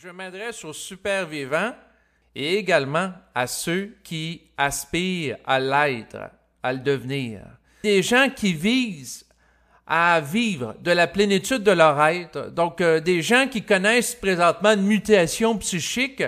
Je m'adresse aux supervivants et également à ceux qui aspirent à l'être, à le devenir. Des gens qui visent à vivre de la plénitude de leur être, donc des gens qui connaissent présentement une mutation psychique,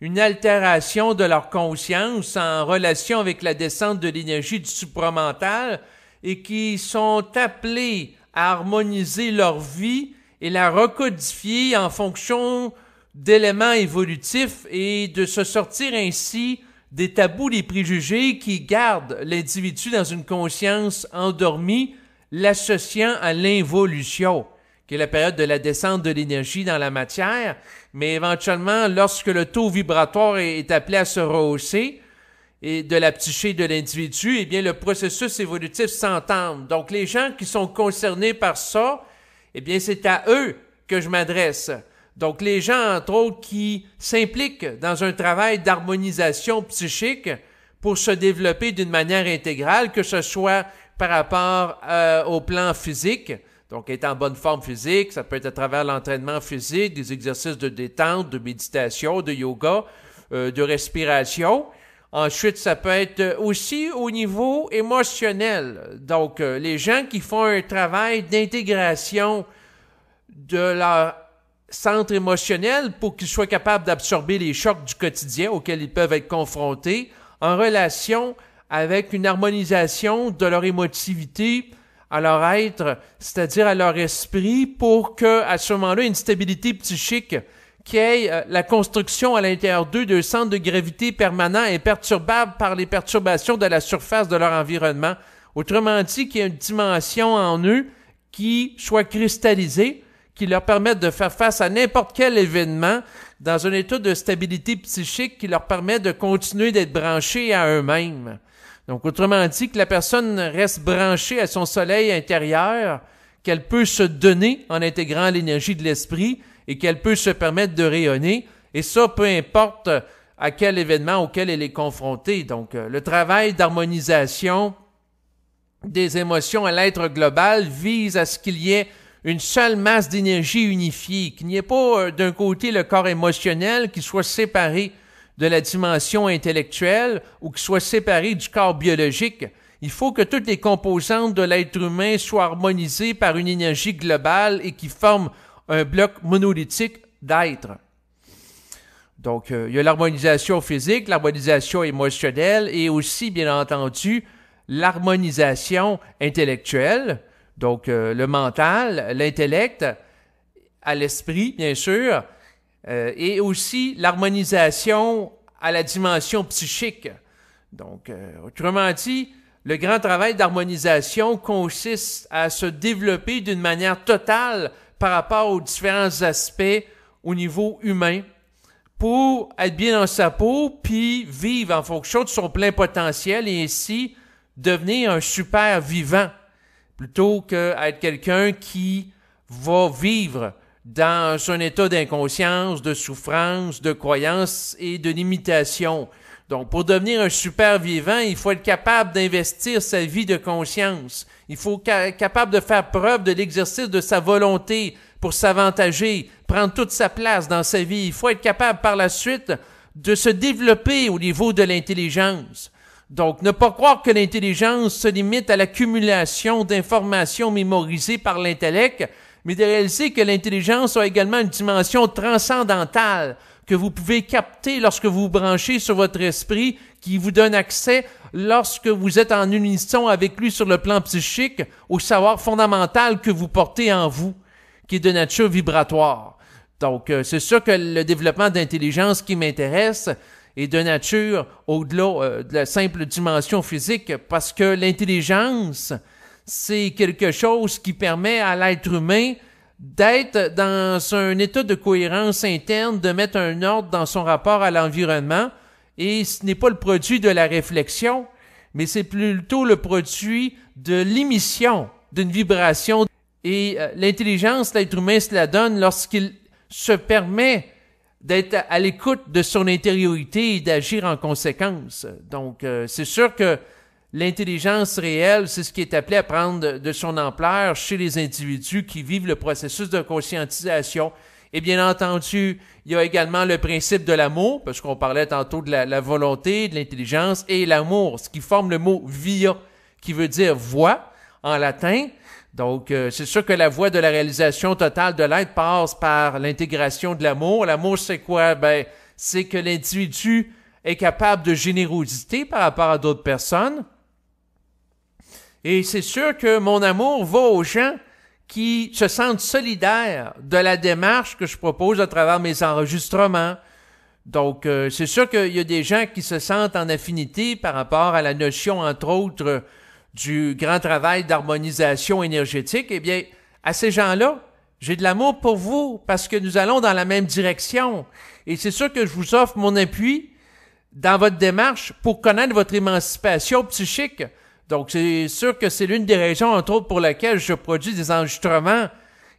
une altération de leur conscience en relation avec la descente de l'énergie du supramental et qui sont appelés à harmoniser leur vie et la recodifier en fonction d'éléments évolutifs et de se sortir ainsi des tabous, des préjugés qui gardent l'individu dans une conscience endormie, l'associant à l'involution, qui est la période de la descente de l'énergie dans la matière, mais éventuellement, lorsque le taux vibratoire est appelé à se rehausser, et de la psyché de l'individu, eh bien, le processus évolutif s'entame. Donc, les gens qui sont concernés par ça, eh bien, c'est à eux que je m'adresse. Donc, les gens, entre autres, qui s'impliquent dans un travail d'harmonisation psychique pour se développer d'une manière intégrale, que ce soit par rapport au plan physique, donc être en bonne forme physique, ça peut être à travers l'entraînement physique, des exercices de détente, de méditation, de yoga, de respiration. Ensuite, ça peut être aussi au niveau émotionnel. Donc, les gens qui font un travail d'intégration de leur centre émotionnel pour qu'ils soient capables d'absorber les chocs du quotidien auxquels ils peuvent être confrontés en relation avec une harmonisation de leur émotivité à leur être, c'est-à-dire à leur esprit, pour qu'à ce moment-là, une stabilité psychique qui ait la construction à l'intérieur d'eux d'un centre de gravité permanent et imperturbable par les perturbations de la surface de leur environnement. Autrement dit, qu'il y ait une dimension en eux qui soit cristallisée, qui leur permette de faire face à n'importe quel événement dans un état de stabilité psychique qui leur permet de continuer d'être branchés à eux-mêmes. Donc, autrement dit, que la personne reste branchée à son soleil intérieur, qu'elle peut se donner en intégrant l'énergie de l'esprit et qu'elle peut se permettre de rayonner, et ça, peu importe à quel événement auquel elle est confrontée. Donc, le travail d'harmonisation des émotions à l'être global vise à ce qu'il y ait une seule masse d'énergie unifiée, qu'il n'y ait pas d'un côté le corps émotionnel qui soit séparé de la dimension intellectuelle ou qui soit séparé du corps biologique. Il faut que toutes les composantes de l'être humain soient harmonisées par une énergie globale et qui forment un bloc monolithique d'être. Donc, il y a l'harmonisation physique, l'harmonisation émotionnelle et aussi, bien entendu, l'harmonisation intellectuelle. Donc, le mental, l'intellect, à l'esprit, bien sûr, et aussi l'harmonisation à la dimension psychique. Donc, autrement dit, le grand travail d'harmonisation consiste à se développer d'une manière totale par rapport aux différents aspects au niveau humain pour être bien dans sa peau puis vivre en fonction de son plein potentiel et ainsi devenir un super vivant plutôt qu'être quelqu'un qui va vivre dans un état d'inconscience, de souffrance, de croyance et de limitation. Donc, pour devenir un super vivant, il faut être capable d'investir sa vie de conscience. Il faut être capable de faire preuve de l'exercice de sa volonté pour s'avantager, prendre toute sa place dans sa vie. Il faut être capable par la suite de se développer au niveau de l'intelligence. Donc, ne pas croire que l'intelligence se limite à l'accumulation d'informations mémorisées par l'intellect, mais de réaliser que l'intelligence a également une dimension transcendantale que vous pouvez capter lorsque vous vous branchez sur votre esprit, qui vous donne accès, lorsque vous êtes en unisson avec lui sur le plan psychique, au savoir fondamental que vous portez en vous, qui est de nature vibratoire. Donc, c'est sûr que le développement d'intelligence qui m'intéresse est de nature au-delà de la simple dimension physique, parce que l'intelligence, c'est quelque chose qui permet à l'être humain d'être dans un état de cohérence interne, de mettre un ordre dans son rapport à l'environnement, et ce n'est pas le produit de la réflexion, mais c'est plutôt le produit de l'émission d'une vibration. Et l'intelligence, l'être humain se la donne lorsqu'il se permet d'être à l'écoute de son intériorité et d'agir en conséquence. Donc, c'est sûr que l'intelligence réelle, c'est ce qui est appelé à prendre de son ampleur chez les individus qui vivent le processus de conscientisation Et bien entendu, il y a également le principe de l'amour, parce qu'on parlait tantôt de la volonté, de l'intelligence, et l'amour, ce qui forme le mot via, qui veut dire voie en latin. Donc, c'est sûr que la voie de la réalisation totale de l'être passe par l'intégration de l'amour. L'amour, c'est quoi? Ben, c'est que l'individu est capable de générosité par rapport à d'autres personnes. Et c'est sûr que mon amour va aux gens qui se sentent solidaires de la démarche que je propose à travers mes enregistrements. Donc, c'est sûr qu'il y a des gens qui se sentent en affinité par rapport à la notion, entre autres, du grand travail d'harmonisation énergétique. Eh bien, à ces gens-là, j'ai de l'amour pour vous parce que nous allons dans la même direction. Et c'est sûr que je vous offre mon appui dans votre démarche pour connaître votre émancipation psychique. Donc, c'est sûr que c'est l'une des raisons, entre autres, pour laquelle je produis des enregistrements.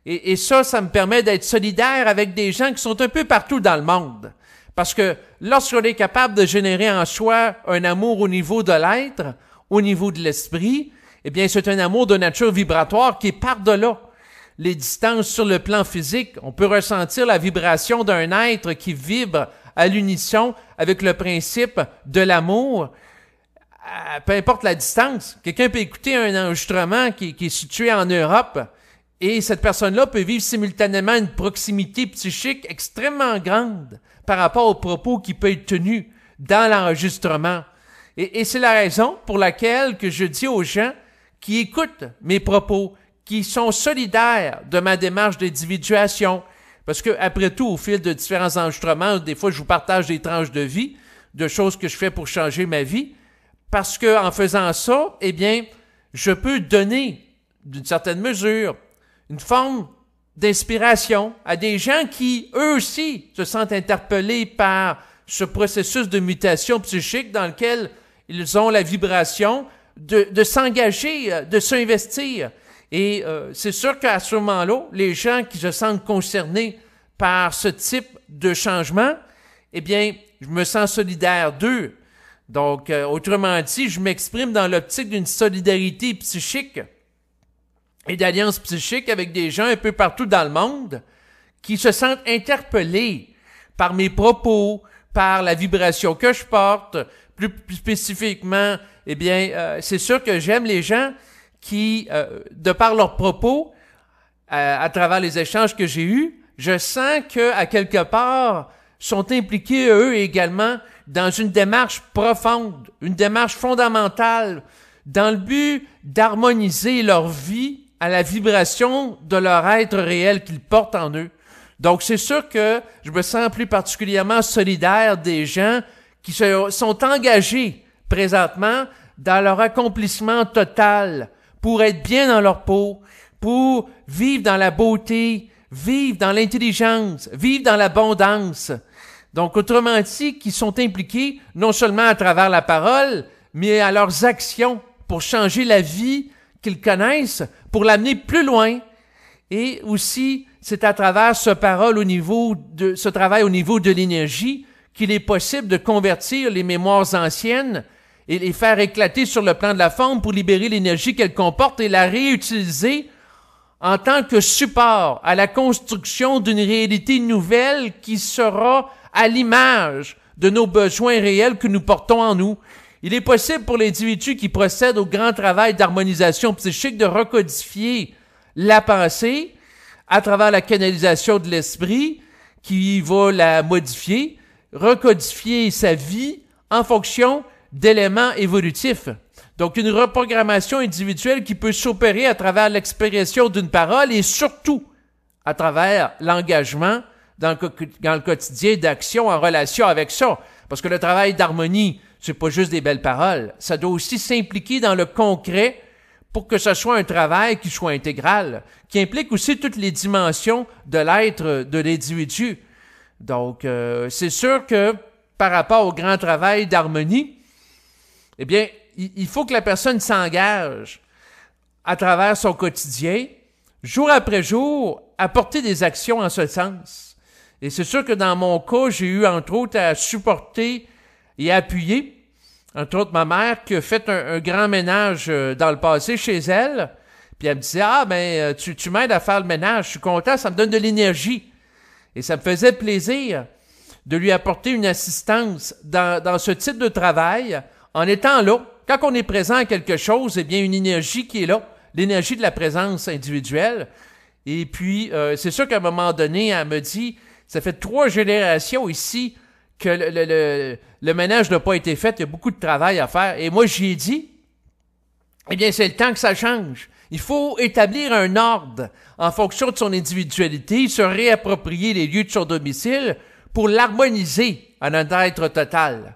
Et ça me permet d'être solidaire avec des gens qui sont un peu partout dans le monde. Parce que lorsqu'on est capable de générer en soi un amour au niveau de l'être, au niveau de l'esprit, eh bien, c'est un amour de nature vibratoire qui est par-delà les distances sur le plan physique. On peut ressentir la vibration d'un être qui vibre à l'unisson avec le principe de l'amour. Peu importe la distance. Quelqu'un peut écouter un enregistrement qui est situé en Europe et cette personne-là peut vivre simultanément une proximité psychique extrêmement grande par rapport aux propos qui peuvent être tenus dans l'enregistrement. Et c'est la raison pour laquelle que je dis aux gens qui écoutent mes propos, qui sont solidaires de ma démarche d'individuation, parce que après tout, au fil de différents enregistrements, des fois je vous partage des tranches de vie, de choses que je fais pour changer ma vie, parce que en faisant ça, eh bien, je peux donner, d'une certaine mesure, une forme d'inspiration à des gens qui, eux aussi, se sentent interpellés par ce processus de mutation psychique dans lequel ils ont la vibration de s'engager, de s'investir. Et c'est sûr qu'à ce moment-là, les gens qui se sentent concernés par ce type de changement, eh bien, je me sens solidaire d'eux. Donc, autrement dit, je m'exprime dans l'optique d'une solidarité psychique et d'alliance psychique avec des gens un peu partout dans le monde qui se sentent interpellés par mes propos, par la vibration que je porte. Plus spécifiquement, eh bien, c'est sûr que j'aime les gens qui, de par leurs propos, à travers les échanges que j'ai eus, je sens que à quelque part, sont impliqués, eux également, dans une démarche profonde, une démarche fondamentale, dans le but d'harmoniser leur vie à la vibration de leur être réel qu'ils portent en eux. Donc, c'est sûr que je me sens plus particulièrement solidaire des gens qui sont engagés présentement dans leur accomplissement total pour être bien dans leur peau, pour vivre dans la beauté, vivre dans l'intelligence, vivre dans l'abondance. Donc, autrement dit, qui sont impliqués non seulement à travers la parole, mais à leurs actions pour changer la vie qu'ils connaissent, pour l'amener plus loin. Et aussi, c'est à travers ce travail au niveau de l'énergie qu'il est possible de convertir les mémoires anciennes et les faire éclater sur le plan de la forme pour libérer l'énergie qu'elles comportent et la réutiliser en tant que support à la construction d'une réalité nouvelle qui sera à l'image de nos besoins réels que nous portons en nous. Il est possible pour l'individu qui procède au grand travail d'harmonisation psychique de recodifier la pensée à travers la canalisation de l'esprit qui va la modifier, recodifier sa vie en fonction d'éléments évolutifs. Donc, une reprogrammation individuelle qui peut s'opérer à travers l'expression d'une parole et surtout à travers l'engagement dans le quotidien d'action en relation avec ça. Parce que le travail d'harmonie, c'est pas juste des belles paroles. Ça doit aussi s'impliquer dans le concret pour que ce soit un travail qui soit intégral, qui implique aussi toutes les dimensions de l'être de l'individu. Donc, c'est sûr que par rapport au grand travail d'harmonie, eh bien, il faut que la personne s'engage à travers son quotidien, jour après jour, à porter des actions en ce sens. Et c'est sûr que dans mon cas, j'ai eu entre autres à supporter et appuyer, entre autres ma mère qui a fait un grand ménage dans le passé chez elle. Puis elle me disait, tu m'aides à faire le ménage, je suis content, ça me donne de l'énergie. Et ça me faisait plaisir de lui apporter une assistance dans ce type de travail en étant là. Quand on est présent à quelque chose, eh bien, une énergie qui est là, l'énergie de la présence individuelle. Et puis, c'est sûr qu'à un moment donné, elle me dit, ça fait 3 générations ici que le ménage n'a pas été fait, il y a beaucoup de travail à faire. Et moi, j'y ai dit, eh bien, c'est le temps que ça change. Il faut établir un ordre en fonction de son individualité, se réapproprier les lieux de son domicile pour l'harmoniser à notre être total.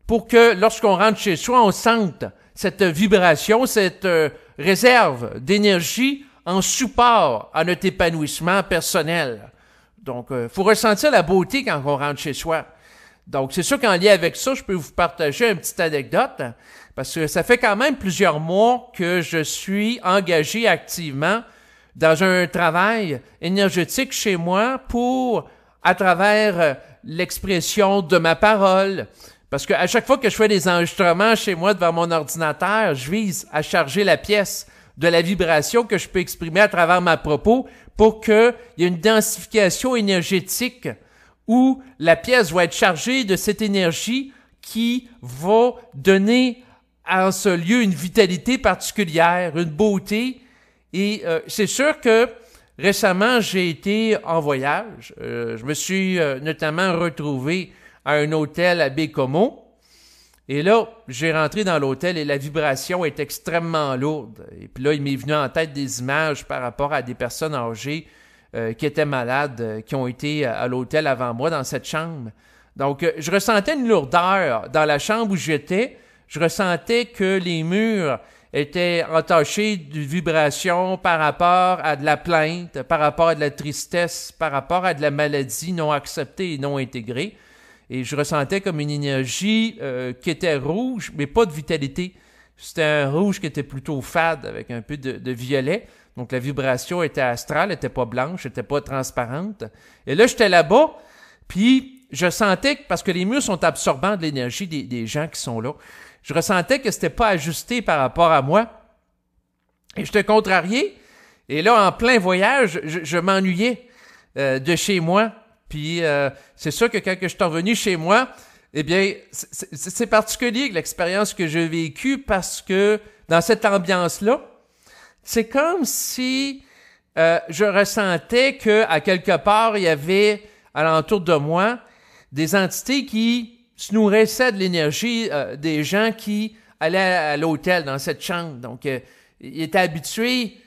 Pour que lorsqu'on rentre chez soi, on sente cette vibration, cette réserve d'énergie en support à notre épanouissement personnel. Donc, il faut ressentir la beauté quand on rentre chez soi. Donc, c'est sûr qu'en lien avec ça, je peux vous partager une petite anecdote, parce que ça fait quand même plusieurs mois que je suis engagé activement dans un travail énergétique chez moi pour, à travers l'expression de ma parole, parce qu'à chaque fois que je fais des enregistrements chez moi devant mon ordinateur, je vise à charger la pièce de la vibration que je peux exprimer à travers ma propos pour qu'il y ait une densification énergétique où la pièce va être chargée de cette énergie qui va donner à ce lieu une vitalité particulière, une beauté. Et c'est sûr que récemment, j'ai été en voyage. Je me suis notamment retrouvé à un hôtel à Bécomo. Et là, j'ai rentré dans l'hôtel et la vibration est extrêmement lourde. Et puis là, il m'est venu en tête des images par rapport à des personnes âgées qui étaient malades, qui ont été à l'hôtel avant moi dans cette chambre. Donc, je ressentais une lourdeur dans la chambre où j'étais. Je ressentais que les murs étaient entachés de vibrations par rapport à de la plainte, par rapport à de la tristesse, par rapport à de la maladie non acceptée et non intégrée. Et je ressentais comme une énergie qui était rouge, mais pas de vitalité. C'était un rouge qui était plutôt fade, avec un peu de violet. Donc la vibration était astrale, n'était pas blanche, n'était pas transparente. Et là, j'étais là-bas, puis je sentais, parce que les murs sont absorbants de l'énergie des gens qui sont là, je ressentais que c'était pas ajusté par rapport à moi. Et j'étais contrarié. Et là, en plein voyage, je m'ennuyais de chez moi. Puis c'est sûr que quand je suis revenu chez moi, eh bien, c'est particulier l'expérience que j'ai vécue parce que dans cette ambiance-là, c'est comme si je ressentais qu'à quelque part, il y avait alentour de moi des entités qui se nourrissaient de l'énergie des gens qui allaient à l'hôtel dans cette chambre. Donc, ils étaient habitués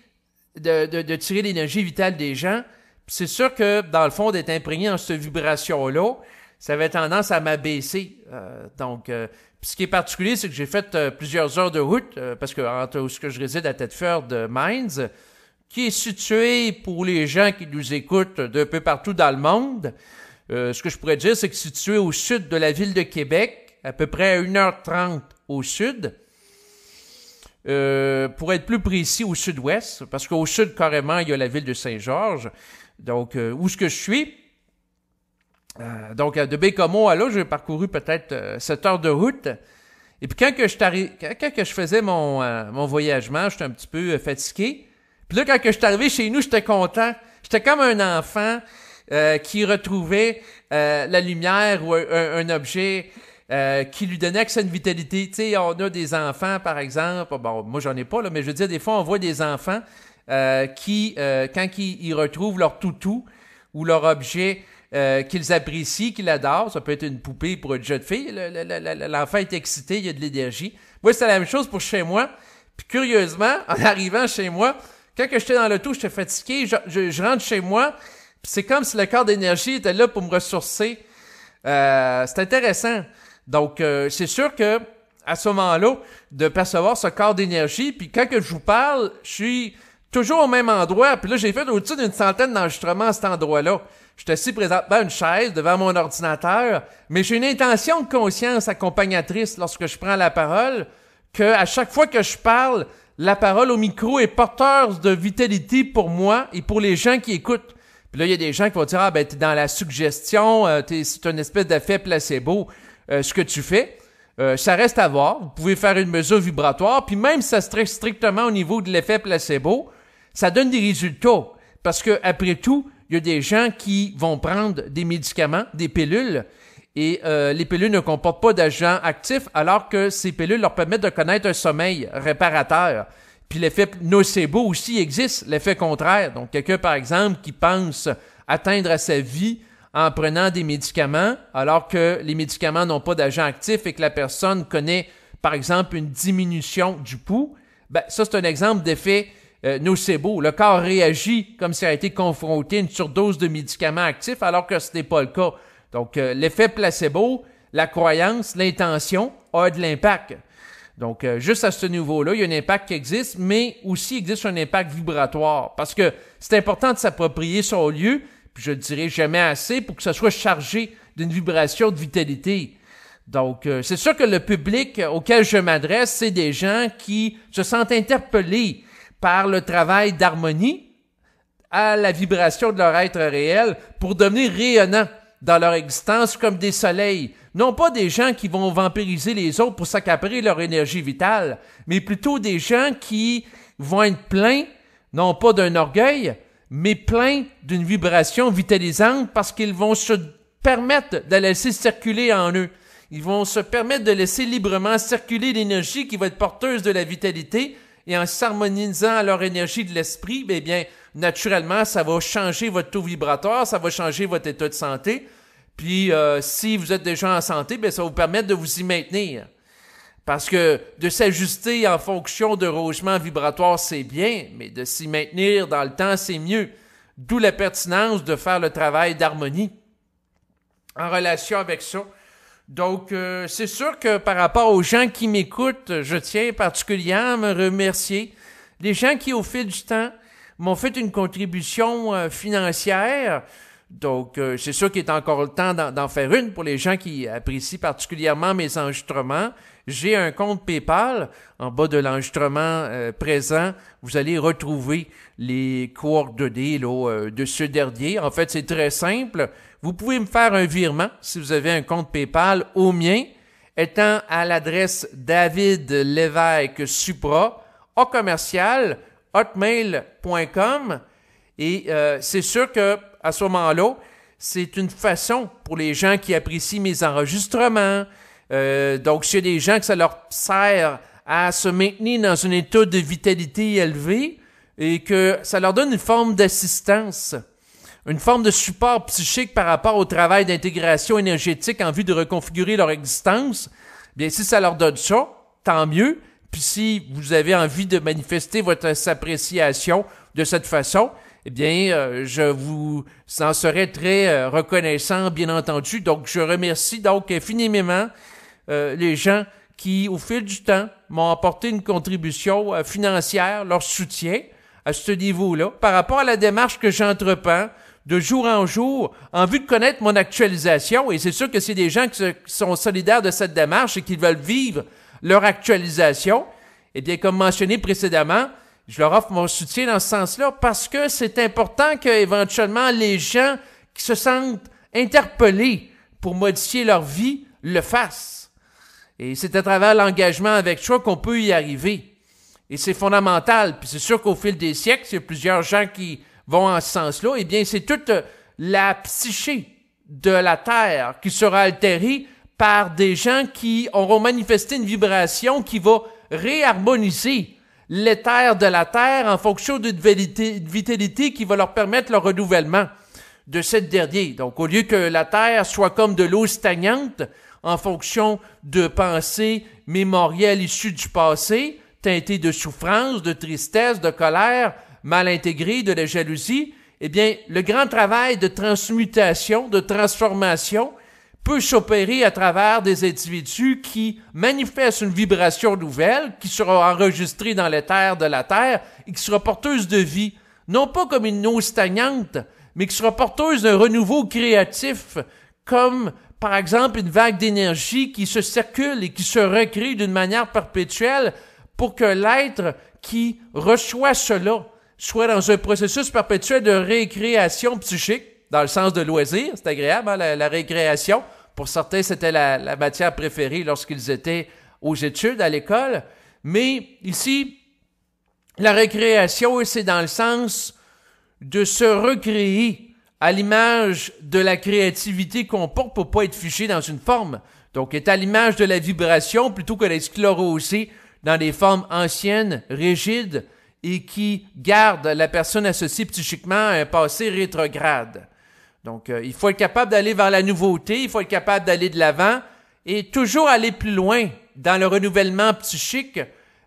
de tirer l'énergie vitale des gens. Puis c'est sûr que, dans le fond, d'être imprégné dans cette vibration-là, ça avait tendance à m'abaisser. Donc, ce qui est particulier, c'est que j'ai fait plusieurs heures de route, parce que entre où je réside à Thetford Mines, qui est situé, pour les gens qui nous écoutent d'un peu partout dans le monde, ce que je pourrais dire, c'est que c'est situé au sud de la ville de Québec, à peu près à 1h30 au sud. Pour être plus précis, au sud-ouest, parce qu'au sud, carrément, il y a la ville de Saint-Georges. Donc, où est-ce que je suis? Donc, de Bécomo à là, j'ai parcouru peut-être 7 heures de route. Et puis, quand je faisais mon voyagement, j'étais un petit peu fatigué. Puis là, quand je suis arrivé chez nous, j'étais content. J'étais comme un enfant qui retrouvait la lumière ou un objet qui lui donnait accès à une vitalité. Tu sais, on a des enfants, par exemple. Bon, moi, j'en ai pas, là, mais je veux dire, des fois, on voit des enfants qui, quand ils retrouvent leur toutou ou leur objet qu'ils apprécient, qu'ils adorent, ça peut être une poupée pour une jeune fille, l'enfant est excité, il y a de l'énergie. Moi, c'est la même chose pour chez moi. Puis curieusement, en arrivant chez moi, quand j'étais dans l'auto, j'étais fatigué, je rentre chez moi, puis c'est comme si le corps d'énergie était là pour me ressourcer. C'est intéressant. Donc, c'est sûr que à ce moment-là, de percevoir ce corps d'énergie, puis quand que je vous parle, je suis toujours au même endroit, puis là, j'ai fait au-dessus d'une centaine d'enregistrements à cet endroit-là. Je suis assis présentement à une chaise devant mon ordinateur, mais j'ai une intention de conscience accompagnatrice lorsque je prends la parole, que à chaque fois que je parle, la parole au micro est porteuse de vitalité pour moi et pour les gens qui écoutent. Puis là, il y a des gens qui vont dire « Ah, ben, t'es dans la suggestion, c'est une espèce d'effet placebo, ce que tu fais. » Ça reste à voir. Vous pouvez faire une mesure vibratoire, puis même si ça se traite strictement au niveau de l'effet placebo, ça donne des résultats. Parce que, après tout, il y a des gens qui vont prendre des médicaments, des pilules, et les pilules ne comportent pas d'agents actifs, alors que ces pilules leur permettent de connaître un sommeil réparateur. Puis l'effet nocebo aussi existe, l'effet contraire. Donc, quelqu'un, par exemple, qui pense atteindre à sa vie en prenant des médicaments, alors que les médicaments n'ont pas d'agent actif et que la personne connaît, par exemple, une diminution du pouls, ben, ça, c'est un exemple d'effet nocebo. Le corps réagit comme s'il a été confronté à une surdose de médicaments actifs, alors que ce n'est pas le cas. Donc, l'effet placebo, la croyance, l'intention a de l'impact. Donc, juste à ce niveau-là, il y a un impact qui existe, mais aussi existe un impact vibratoire. Parce que c'est important de s'approprier son lieu, puis je ne dirais jamais assez, pour que ça soit chargé d'une vibration de vitalité. Donc, c'est sûr que le public auquel je m'adresse, c'est des gens qui se sentent interpellés par le travail d'harmonie à la vibration de leur être réel pour devenir rayonnants dans leur existence comme des soleils. Non pas des gens qui vont vampiriser les autres pour s'accaparer leur énergie vitale, mais plutôt des gens qui vont être pleins, non pas d'un orgueil, mais pleins d'une vibration vitalisante parce qu'ils vont se permettre de laisser circuler en eux. Ils vont se permettre de laisser librement circuler l'énergie qui va être porteuse de la vitalité et en s'harmonisant à leur énergie de l'esprit, eh bien, naturellement, ça va changer votre taux vibratoire, ça va changer votre état de santé. Puis, si vous êtes déjà en santé, bien, ça va vous permettre de vous y maintenir. Parce que de s'ajuster en fonction de rogement vibratoire, c'est bien, mais de s'y maintenir dans le temps, c'est mieux. D'où la pertinence de faire le travail d'harmonie en relation avec ça. Donc, c'est sûr que par rapport aux gens qui m'écoutent, je tiens particulièrement à me remercier. Les gens qui, au fil du temps, m'ont fait une contribution financière. Donc, c'est sûr qu'il est encore le temps d'en faire une pour les gens qui apprécient particulièrement mes enregistrements. J'ai un compte PayPal. En bas de l'enregistrement présent, vous allez retrouver les coordonnées de ce dernier. En fait, c'est très simple. Vous pouvez me faire un virement si vous avez un compte PayPal au mien, étant à l'adresse David Lévesque Supra, @hotmail.com. Et c'est sûr que à ce moment-là, c'est une façon pour les gens qui apprécient mes enregistrements. Donc, s'il y a des gens que ça leur sert à se maintenir dans un état de vitalité élevé et que ça leur donne une forme d'assistance, une forme de support psychique par rapport au travail d'intégration énergétique en vue de reconfigurer leur existence, bien, si ça leur donne ça, tant mieux. Puis si vous avez envie de manifester votre appréciation de cette façon, eh bien, je vous en serai très reconnaissant, bien entendu. Donc, je remercie donc infiniment les gens qui, au fil du temps, m'ont apporté une contribution financière, leur soutien à ce niveau-là, par rapport à la démarche que j'entreprends de jour en jour, en vue de connaître mon actualisation. Et c'est sûr que c'est des gens qui sont solidaires de cette démarche et qui veulent vivre leur actualisation. Eh bien, comme mentionné précédemment, je leur offre mon soutien dans ce sens-là parce que c'est important qu'éventuellement les gens qui se sentent interpellés pour modifier leur vie le fassent. Et c'est à travers l'engagement avec soi qu'on peut y arriver. Et c'est fondamental. Puis c'est sûr qu'au fil des siècles, il y a plusieurs gens qui vont en ce sens-là. Eh bien, c'est toute la psyché de la Terre qui sera altérée par des gens qui auront manifesté une vibration qui va réharmoniser l'éther de la Terre en fonction d'une vitalité qui va leur permettre le renouvellement de cette dernière. Donc, au lieu que la Terre soit comme de l'eau stagnante en fonction de pensées mémorielles issues du passé, teintées de souffrance, de tristesse, de colère, mal intégrées, de la jalousie, eh bien, le grand travail de transmutation, de transformation, peut s'opérer à travers des individus qui manifestent une vibration nouvelle, qui sera enregistrée dans l'éther de la Terre et qui sera porteuse de vie, non pas comme une eau stagnante, mais qui sera porteuse d'un renouveau créatif, comme par exemple une vague d'énergie qui se circule et qui se recrée d'une manière perpétuelle pour que l'être qui reçoit cela soit dans un processus perpétuel de récréation psychique, dans le sens de loisir. C'est agréable, hein, la récréation. Pour certains, c'était la matière préférée lorsqu'ils étaient aux études à l'école. Mais ici, la récréation, c'est dans le sens de se recréer à l'image de la créativité qu'on porte pour pas être figé dans une forme. Donc, est à l'image de la vibration plutôt que d'être sclérosé dans des formes anciennes, rigides et qui gardent la personne associée psychiquement à un passé rétrograde. Donc, il faut être capable d'aller vers la nouveauté, il faut être capable d'aller de l'avant et toujours aller plus loin dans le renouvellement psychique,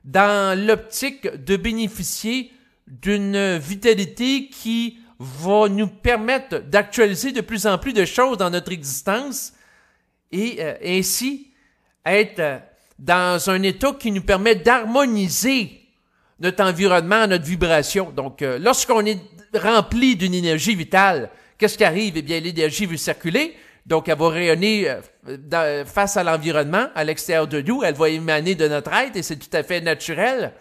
dans l'optique de bénéficier d'une vitalité qui va nous permettre d'actualiser de plus en plus de choses dans notre existence et ainsi être dans un état qui nous permet d'harmoniser notre environnement, notre vibration. Donc, lorsqu'on est rempli d'une énergie vitale, qu'est-ce qui arrive? Eh bien, l'énergie veut circuler, donc elle va rayonner face à l'environnement, à l'extérieur de nous, elle va émaner de notre être et c'est tout à fait naturel.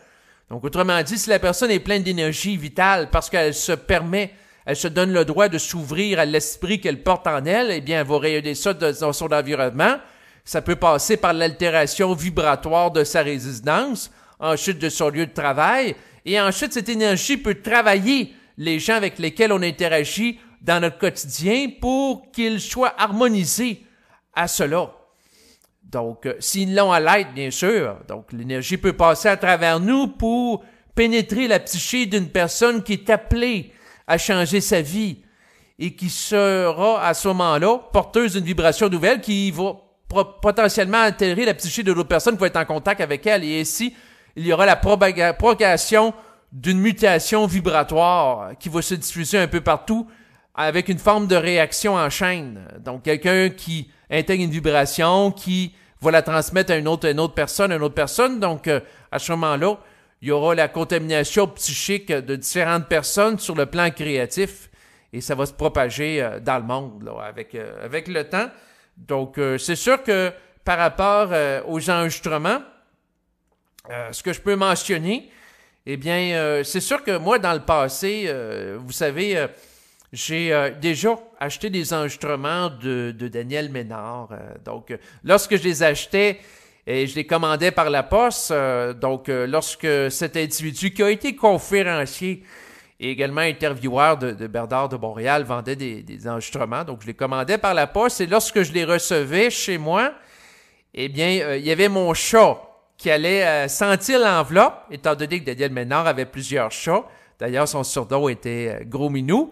Donc, autrement dit, si la personne est pleine d'énergie vitale parce qu'elle se permet, elle se donne le droit de s'ouvrir à l'esprit qu'elle porte en elle, eh bien, elle va rayonner ça dans son environnement. Ça peut passer par l'altération vibratoire de sa résidence, ensuite de son lieu de travail, et ensuite cette énergie peut travailler les gens avec lesquels on interagit dans notre quotidien pour qu'ils soient harmonisés à cela. Donc, s'ils l'ont à l'aide, bien sûr, donc l'énergie peut passer à travers nous pour pénétrer la psyché d'une personne qui est appelée à changer sa vie et qui sera à ce moment-là porteuse d'une vibration nouvelle qui va potentiellement altérer la psyché de l'autre personne qui va être en contact avec elle. Et ainsi, il y aura la propagation d'une mutation vibratoire qui va se diffuser un peu partout avec une forme de réaction en chaîne. Donc, quelqu'un qui intègre une vibration, qui va la transmettre à une autre personne. Donc, à ce moment-là, il y aura la contamination psychique de différentes personnes sur le plan créatif et ça va se propager dans le monde là, avec le temps. Donc, c'est sûr que par rapport aux enregistrements, ce que je peux mentionner, eh bien, c'est sûr que moi, dans le passé, vous savez, j'ai déjà acheté des enregistrements de Daniel Ménard. Donc, lorsque je les achetais, et je les commandais par la poste, lorsque cet individu qui a été conférencier et également intervieweur de Bernard de Montréal vendait des enregistrements, donc je les commandais par la poste et lorsque je les recevais chez moi, eh bien, il y avait mon chat qui allait sentir l'enveloppe, étant donné que Daniel Ménard avait plusieurs chats. D'ailleurs, son surnom était Gros Minou.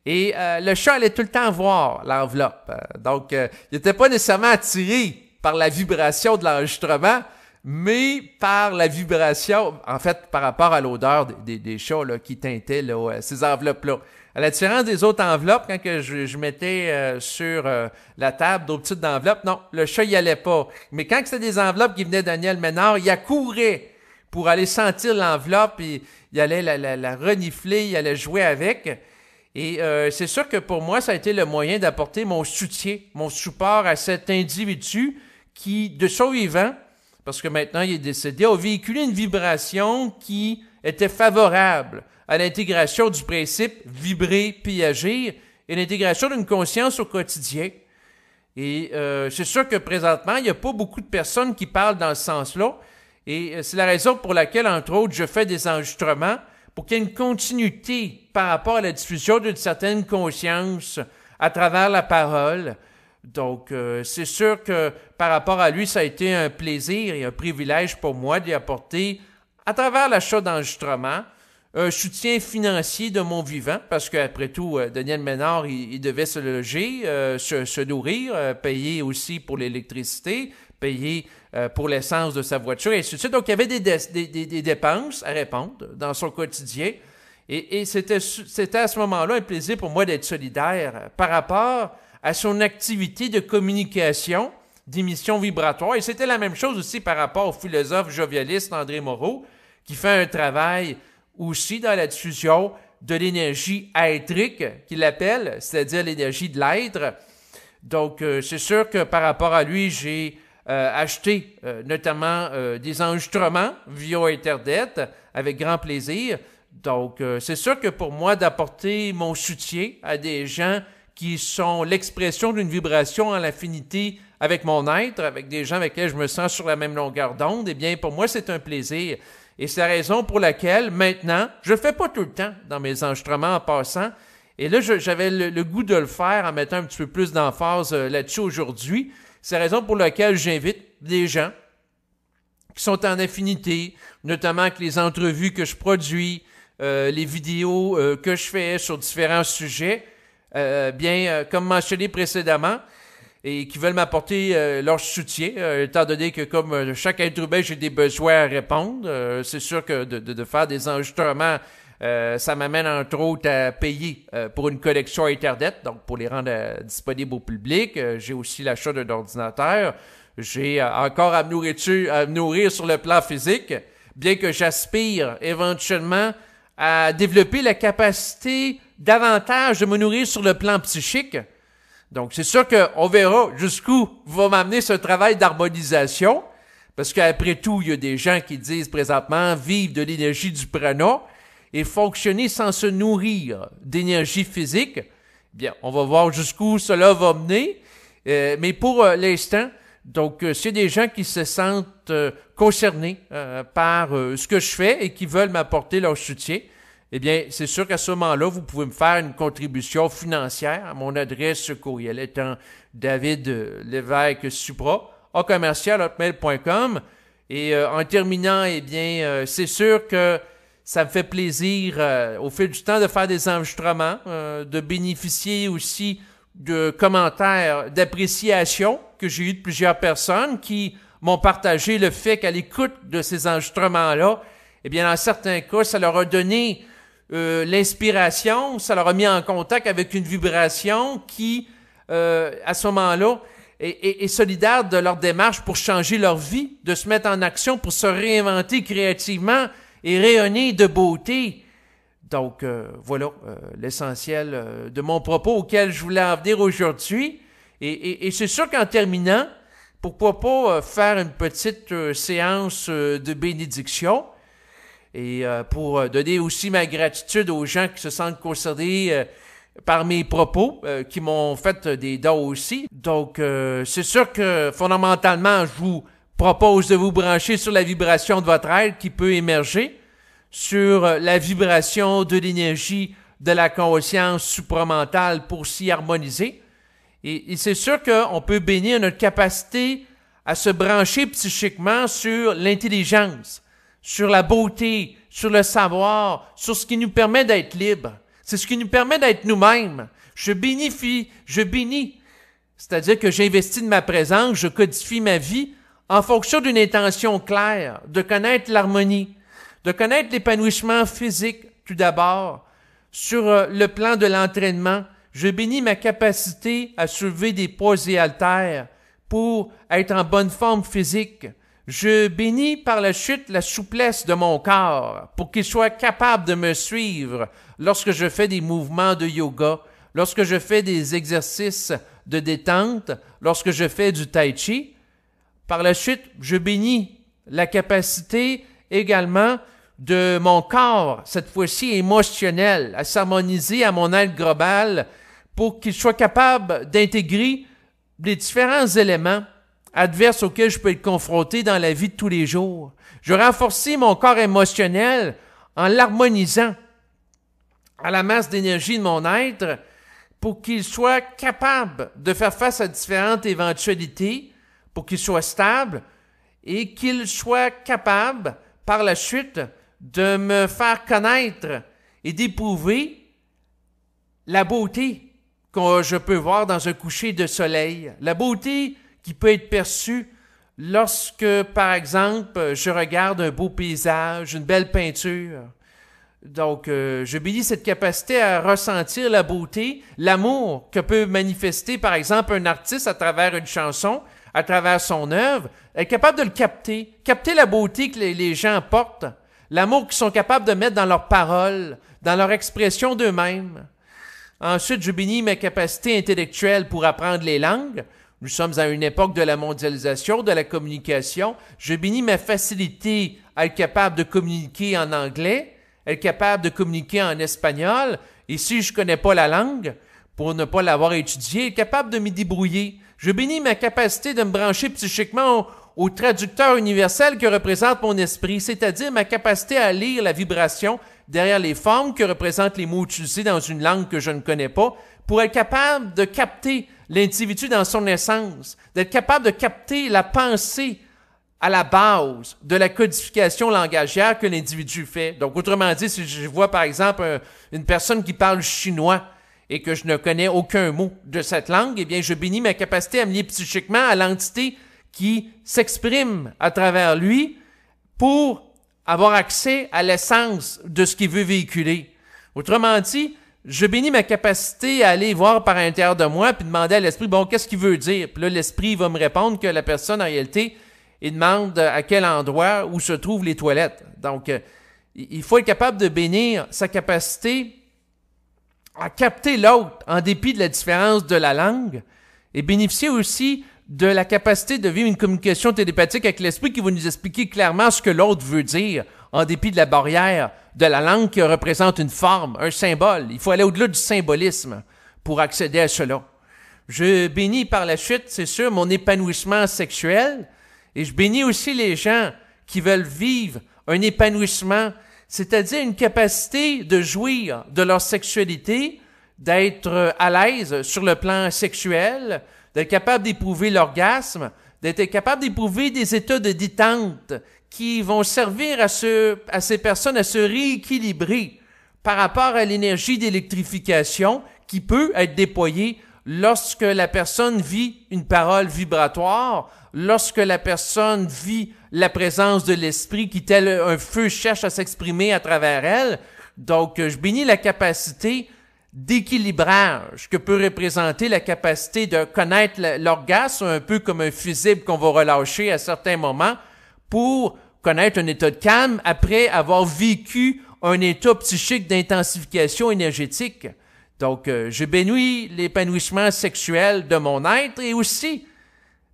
Et le chat allait tout le temps voir l'enveloppe. Donc, il n'était pas nécessairement attiré par la vibration de l'enregistrement, mais par la vibration, en fait, par rapport à l'odeur des chats là, qui teintaient là, ces enveloppes-là. À la différence des autres enveloppes, quand que je mettais sur la table d'autres petites enveloppes, non, le chat y allait pas. Mais quand c'était des enveloppes qui venaient de Daniel Ménard, il accourait pour aller sentir l'enveloppe, et il allait la renifler, il allait jouer avec. Et c'est sûr que pour moi, ça a été le moyen d'apporter mon soutien, mon support à cet individu qui, de son vivant, parce que maintenant il est décédé, a véhiculé une vibration qui était favorable à l'intégration du principe vibrer puis agir et l'intégration d'une conscience au quotidien. Et c'est sûr que présentement, il n'y a pas beaucoup de personnes qui parlent dans ce sens-là. Et c'est la raison pour laquelle, entre autres, je fais des enregistrements pour qu'il y ait une continuité par rapport à la diffusion d'une certaine conscience à travers la parole. Donc, c'est sûr que par rapport à lui, ça a été un plaisir et un privilège pour moi d'y apporter, à travers l'achat d'enregistrement, un soutien financier de mon vivant, parce qu'après tout, Daniel Ménard, il devait se loger, se nourrir, payer aussi pour l'électricité, payer pour l'essence de sa voiture, et ainsi de suite. Donc, il y avait des dépenses à répondre dans son quotidien. Et c'était à ce moment-là un plaisir pour moi d'être solidaire par rapport à son activité de communication, d'émission vibratoire. Et c'était la même chose aussi par rapport au philosophe jovialiste André Moreau, qui fait un travail aussi dans la diffusion de l'énergie éthérique, qu'il appelle, c'est-à-dire l'énergie de l'être. Donc, c'est sûr que par rapport à lui, j'ai acheté notamment des enregistrements via Internet avec grand plaisir. Donc, c'est sûr que pour moi, d'apporter mon soutien à des gens qui sont l'expression d'une vibration en affinité avec mon être, avec des gens avec lesquels je me sens sur la même longueur d'onde, eh bien, pour moi, c'est un plaisir. Et c'est la raison pour laquelle, maintenant, je ne le fais pas tout le temps dans mes enregistrements en passant, Et là, j'avais le goût de le faire en mettant un petit peu plus d'emphase là-dessus aujourd'hui. C'est la raison pour laquelle j'invite des gens qui sont en affinité, notamment avec les entrevues que je produis, les vidéos que je fais sur différents sujets, comme mentionné précédemment, et qui veulent m'apporter leur soutien, étant donné que comme chaque être humain, j'ai des besoins à répondre. C'est sûr que de faire des enregistrements, ça m'amène entre autres à payer pour une connexion Internet, donc pour les rendre disponibles au public. J'ai aussi l'achat d'un ordinateur. J'ai encore à me nourrir sur le plan physique, bien que j'aspire éventuellement à développer la capacité davantage de me nourrir sur le plan psychique. Donc, c'est sûr qu'on verra jusqu'où va m'amener ce travail d'harmonisation, parce qu'après tout, il y a des gens qui disent présentement vivre de l'énergie du prana et fonctionner sans se nourrir d'énergie physique. Bien, on va voir jusqu'où cela va mener, mais pour l'instant, donc, s'il y a des gens qui se sentent concernés par ce que je fais et qui veulent m'apporter leur soutien, eh bien, c'est sûr qu'à ce moment-là, vous pouvez me faire une contribution financière à mon adresse courriel étant David Lévesque Supra, @hotmail.com. Et en terminant, eh bien, c'est sûr que ça me fait plaisir au fil du temps de faire des enregistrements, de bénéficier aussi de commentaires d'appréciation que j'ai eu de plusieurs personnes qui m'ont partagé le fait qu'à l'écoute de ces enregistrements-là, eh bien, dans certains cas, ça leur a donné l'inspiration, ça leur a mis en contact avec une vibration qui, à ce moment-là, est solidaire de leur démarche pour changer leur vie, de se mettre en action pour se réinventer créativement et rayonner de beauté. Donc, voilà l'essentiel de mon propos auquel je voulais en venir aujourd'hui. Et c'est sûr qu'en terminant, pourquoi pas faire une petite séance de bénédiction et pour donner aussi ma gratitude aux gens qui se sentent concernés par mes propos, qui m'ont fait des dons aussi. Donc, c'est sûr que fondamentalement, je vous propose de vous brancher sur la vibration de votre être qui peut émerger, sur la vibration de l'énergie de la conscience supramentale pour s'y harmoniser. Et c'est sûr qu'on peut bénir notre capacité à se brancher psychiquement sur l'intelligence, sur la beauté, sur le savoir, sur ce qui nous permet d'être libres. C'est ce qui nous permet d'être nous-mêmes. Je bénis. C'est-à-dire que j'investis de ma présence, je codifie ma vie en fonction d'une intention claire, de connaître l'harmonie, de connaître l'épanouissement physique tout d'abord. Sur le plan de l'entraînement, je bénis ma capacité à soulever des poids et haltères pour être en bonne forme physique. Je bénis par la suite la souplesse de mon corps pour qu'il soit capable de me suivre lorsque je fais des mouvements de yoga, lorsque je fais des exercices de détente, lorsque je fais du tai chi. Par la suite, je bénis la capacité également de mon corps, cette fois-ci émotionnel, à s'harmoniser à mon être global pour qu'il soit capable d'intégrer les différents éléments adverses auxquels je peux être confronté dans la vie de tous les jours. Je renforce mon corps émotionnel en l'harmonisant à la masse d'énergie de mon être pour qu'il soit capable de faire face à différentes éventualités, pour qu'il soit stable et qu'il soit capable, par la suite, de me faire connaître et d'éprouver la beauté que je peux voir dans un coucher de soleil, la beauté qui peut être perçue lorsque, par exemple, je regarde un beau paysage, une belle peinture. Donc, je bénis cette capacité à ressentir la beauté, l'amour que peut manifester, par exemple, un artiste à travers une chanson, à travers son œuvre, être capable de le capter la beauté que les gens portent, l'amour qu'ils sont capables de mettre dans leurs paroles, dans leur expression d'eux-mêmes. Ensuite, je bénis ma capacité intellectuelle pour apprendre les langues. Nous sommes à une époque de la mondialisation, de la communication. Je bénis ma facilité à être capable de communiquer en anglais, être capable de communiquer en espagnol. Et si je ne connais pas la langue, pour ne pas l'avoir étudiée, être capable de m'y débrouiller. Je bénis ma capacité de me brancher psychiquement au traducteur universel que représente mon esprit, c'est-à-dire ma capacité à lire la vibration derrière les formes que représentent les mots utilisés dans une langue que je ne connais pas, pour être capable de capter l'individu dans son essence, d'être capable de capter la pensée à la base de la codification langagière que l'individu fait. Donc, autrement dit, si je vois par exemple une personne qui parle chinois et que je ne connais aucun mot de cette langue, eh bien, je bénis ma capacité à me lier psychiquement à l'entité qui s'exprime à travers lui pour avoir accès à l'essence de ce qu'il veut véhiculer. Autrement dit, je bénis ma capacité à aller voir par l'intérieur de moi puis demander à l'esprit, bon, qu'est-ce qu'il veut dire? Puis là, l'esprit va me répondre que la personne, en réalité, il demande à quel endroit où se trouvent les toilettes. Donc, il faut être capable de bénir sa capacité à capter l'autre en dépit de la différence de la langue et bénéficier aussi de la capacité de vivre une communication télépathique avec l'esprit qui va nous expliquer clairement ce que l'autre veut dire en dépit de la barrière de la langue qui représente une forme, un symbole. Il faut aller au-delà du symbolisme pour accéder à cela. Je bénis par la suite, c'est sûr, mon épanouissement sexuel et je bénis aussi les gens qui veulent vivre un épanouissement, c'est-à-dire une capacité de jouir de leur sexualité, d'être à l'aise sur le plan sexuel, d'être capable d'éprouver l'orgasme, d'être capable d'éprouver des états de détente qui vont servir à ces personnes à se rééquilibrer par rapport à l'énergie d'électrification qui peut être déployée lorsque la personne vit une parole vibratoire, lorsque la personne vit la présence de l'esprit qui, tel un feu, cherche à s'exprimer à travers elle. Donc, je bénis la capacité d'équilibrage que peut représenter la capacité de connaître l'orgasme, un peu comme un fusible qu'on va relâcher à certains moments pour connaître un état de calme après avoir vécu un état psychique d'intensification énergétique. Donc, je bénis l'épanouissement sexuel de mon être et aussi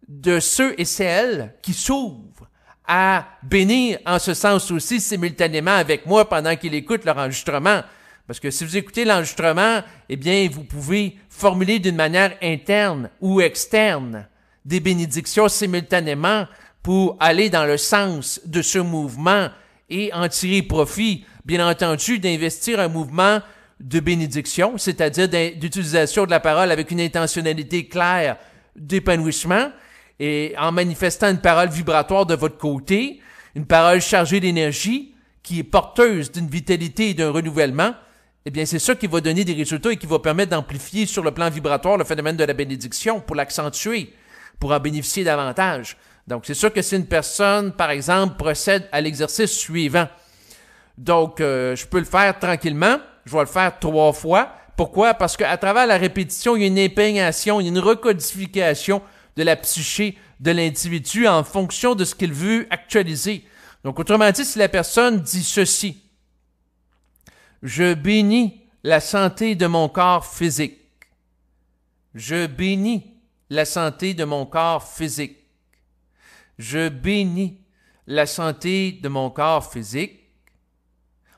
de ceux et celles qui s'ouvrent à bénir en ce sens aussi simultanément avec moi pendant qu'ils écoutent leur enregistrement. Parce que si vous écoutez l'enregistrement, eh bien, vous pouvez formuler d'une manière interne ou externe des bénédictions simultanément pour aller dans le sens de ce mouvement et en tirer profit, bien entendu, d'investir un mouvement de bénédiction, c'est-à-dire d'utilisation de la parole avec une intentionnalité claire d'épanouissement et en manifestant une parole vibratoire de votre côté, une parole chargée d'énergie qui est porteuse d'une vitalité et d'un renouvellement, eh bien, c'est ça qui va donner des résultats et qui va permettre d'amplifier sur le plan vibratoire le phénomène de la bénédiction pour l'accentuer, pour en bénéficier davantage. Donc, c'est sûr que si une personne, par exemple, procède à l'exercice suivant, donc, je peux le faire tranquillement, je vais le faire 3 fois. Pourquoi? Parce qu'à travers la répétition, il y a une imprégnation, il y a une recodification de la psyché de l'individu en fonction de ce qu'il veut actualiser. Donc, autrement dit, si la personne dit ceci, je bénis la santé de mon corps physique. Je bénis la santé de mon corps physique. Je bénis la santé de mon corps physique.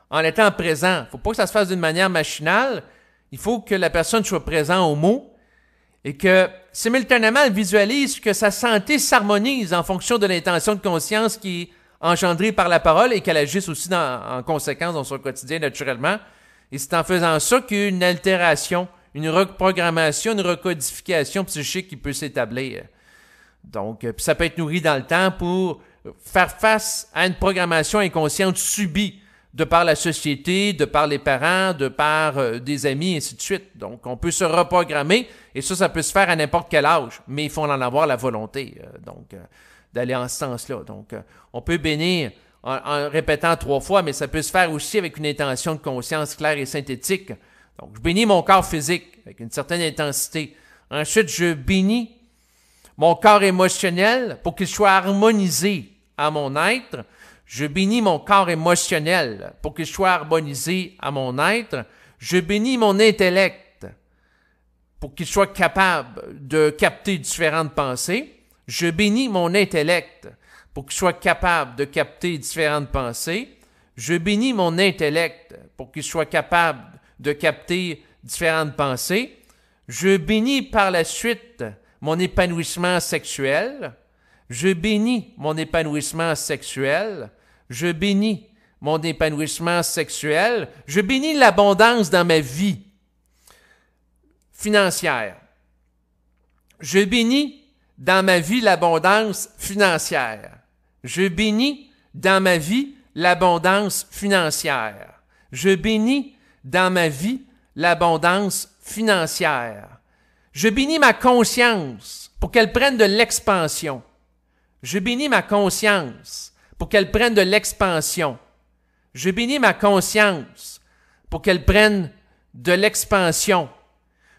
En étant présent, il ne faut pas que ça se fasse d'une manière machinale. Il faut que la personne soit présente au mot et que simultanément, elle visualise que sa santé s'harmonise en fonction de l'intention de conscience qui est engendrée par la parole et qu'elle agisse aussi en conséquence dans son quotidien naturellement. Et c'est en faisant ça qu'il y a une altération, une reprogrammation, une recodification psychique qui peut s'établir. Donc, ça peut être nourri dans le temps pour faire face à une programmation inconsciente subie de par la société, de par les parents, de par des amis, et ainsi de suite. Donc, on peut se reprogrammer, et ça peut se faire à n'importe quel âge, mais il faut en avoir la volonté, d'aller en ce sens-là. Donc, on peut bénir en répétant 3 fois, mais ça peut se faire aussi avec une intention de conscience claire et synthétique. Donc, je bénis mon corps physique avec une certaine intensité. Ensuite, je bénis mon corps émotionnel pour qu'il soit harmonisé à mon être. Je bénis mon corps émotionnel pour qu'il soit harmonisé à mon être. Je bénis mon intellect pour qu'il soit capable de capter différentes pensées. Je bénis mon intellect pour qu'il soit capable de capter différentes pensées. Je bénis mon intellect pour qu'il soit capable de capter différentes pensées. Je bénis par la suite mon épanouissement sexuel. Je bénis mon épanouissement sexuel. Je bénis mon épanouissement sexuel. Je bénis l'abondance dans ma vie financière. Je bénis dans ma vie l'abondance financière. Je bénis dans ma vie l'abondance financière. Je bénis dans ma vie l'abondance financière. Je bénis ma conscience pour qu'elle prenne de l'expansion. Je bénis ma conscience pour qu'elle prenne de l'expansion. Je bénis ma conscience pour qu'elle prenne de l'expansion.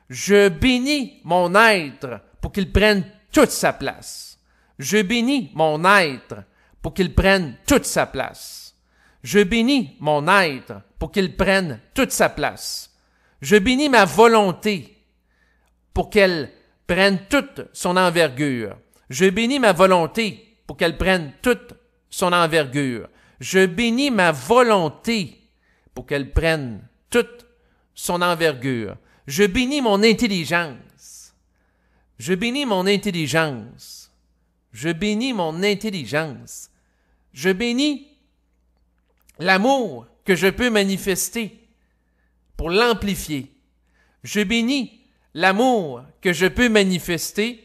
Je bénis mon être pour qu'il prenne toute sa place. Je bénis mon être pour qu'il prenne toute sa place. Je bénis mon être pour qu'il prenne toute sa place. Je bénis ma volonté pour qu'elle prenne toute son envergure. Je bénis ma volonté pour qu'elle prenne toute son envergure. Je bénis ma volonté pour qu'elle prenne toute son envergure. Je bénis mon intelligence. Je bénis mon intelligence. Je bénis mon intelligence. Je bénis l'amour que je peux manifester pour l'amplifier. Je bénis l'amour que je peux manifester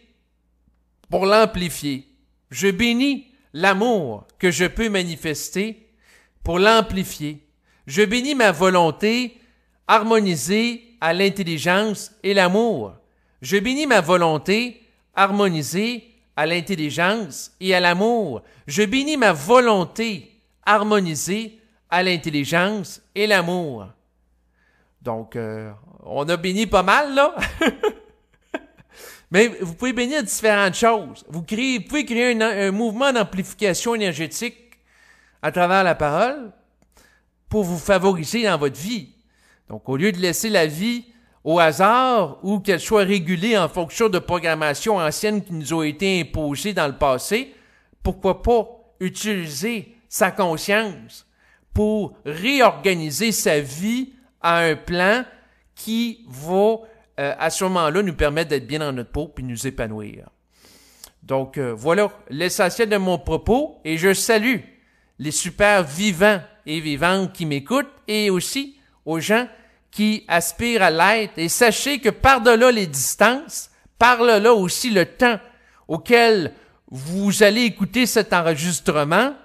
pour l'amplifier. Je bénis l'amour que je peux manifester pour l'amplifier. Je bénis ma volonté harmonisée à l'intelligence et l'amour. Je bénis ma volonté harmonisée à l'intelligence et à l'amour. Je bénis ma volonté harmonisée à l'intelligence et l'amour. Donc, on a béni pas mal, là. Mais vous pouvez bénir différentes choses. Vous pouvez créer un mouvement d'amplification énergétique à travers la parole pour vous favoriser dans votre vie. Donc, au lieu de laisser la vie au hasard ou qu'elle soit régulée en fonction de programmations anciennes qui nous ont été imposées dans le passé, pourquoi pas utiliser sa conscience pour réorganiser sa vie à un plan qui va, à ce moment-là, nous permettre d'être bien dans notre peau puis nous épanouir. Donc, voilà l'essentiel de mon propos et je salue les super vivants et vivantes qui m'écoutent et aussi aux gens qui aspirent à l'être. Et sachez que par-delà les distances, par-delà aussi le temps auquel vous allez écouter cet enregistrement,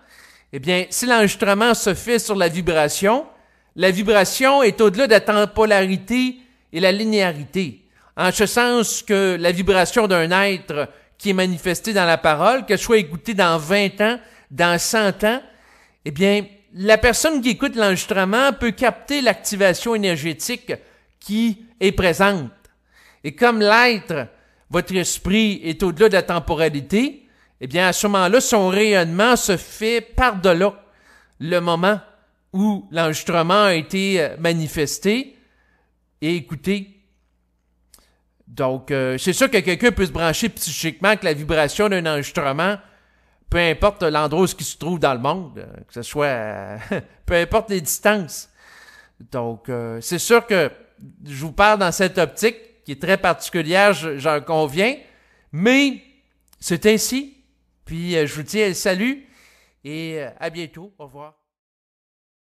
eh bien, si l'enregistrement se fait sur la vibration est au-delà de la temporalité et la linéarité. En ce sens que la vibration d'un être qui est manifesté dans la parole, qu'elle soit écoutée dans 20 ans, dans 100 ans, eh bien, la personne qui écoute l'enregistrement peut capter l'activation énergétique qui est présente. Et comme l'être, votre esprit est au-delà de la temporalité, eh bien, à ce moment-là, son rayonnement se fait par-delà le moment où l'enregistrement a été manifesté et écouté. Donc, c'est sûr que quelqu'un peut se brancher psychiquement avec la vibration d'un enregistrement, peu importe l'endroit où il se trouve dans le monde, que ce soit, peu importe les distances. Donc, c'est sûr que je vous parle dans cette optique qui est très particulière, j'en conviens, mais c'est ainsi. Puis, je vous dis salut et à bientôt. Au revoir.